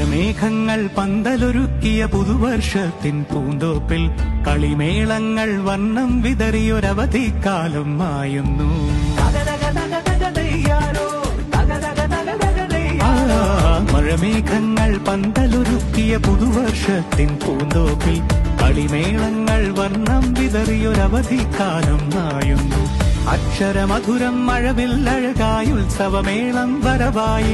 മഴമേഘങ്ങൾ പന്തലൊരുക്കിയ പുതുവർഷത്തിൻ പൂന്തോപ്പിൽ കളിമേളങ്ങൾ വർണ്ണം വിതറിയൊരവധിക്കാലം മായുന്നു. മഴമേഘങ്ങൾ പന്തലൊരുക്കിയ പുതുവർഷത്തിൻ പൂന്തോപ്പിൽ കളിമേളങ്ങൾ വർണ്ണം വിതറിയൊരവധിക്കാലം മായുന്നു. അക്ഷരമധുരം മഴവില്ലഴകായി ഉത്സവമേളം വരവായി,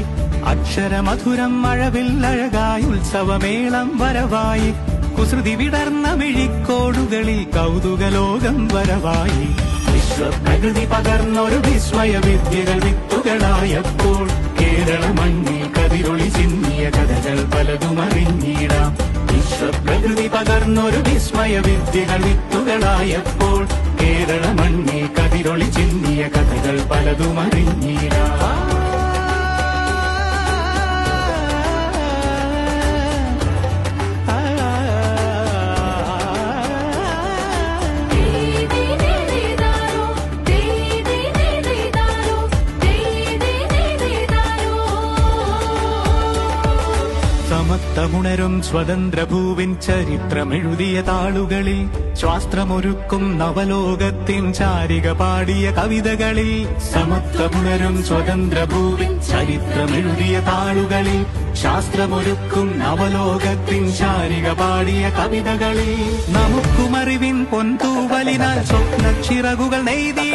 അക്ഷരമധുരം മഴവില്ലഴകായി ഉത്സവമേളം വരവായി, കുസൃതി വിടർന്ന മിഴിക്കോടുകളിൽ കൗതുകലോകം വരവായി. വിശ്വപ്രകൃതി പകർന്നൊരു വിസ്മയ വിദ്യകൾ വിത്തുകളായപ്പോൾ കേരള മണ്ണിൽ കതിരൊളി ചിന്നിയ കഥകൾ പലതും അറിഞ്ഞിടാം. വിശ്വപ്രകൃതി പകർന്നൊരു വിസ്മയ വിദ്യകൾ വിത്തുകളായപ്പോൾ കേരള മണ്ണിൽ കതിരൊളി ചിന്നിയ കഥകൾ പലതും അറിഞ്ഞിടാം. സമത്വമുണരും സ്വതന്ത്രഭൂവിൻ ചരിത്രമെഴുതിയ താളുകളിൽ, ശാസ്ത്രമൊരുക്കും നവലോകത്തിൻ ചാരിക പാടിയ കവിതകളിൽ, സമത്വമുണരും സ്വതന്ത്രഭൂവിൻ ചരിത്രമെഴുതിയ താളുകളിൽ, ശാസ്ത്രമൊരുക്കും നവലോകത്തിൻ ചാരിക പാടിയ കവിതകളിൽ, നമുക്കുമറിവിൻ പൊന്തൂവലിനാൽ സ്വപ്നച്ചിറകുകൾ നെയ്തി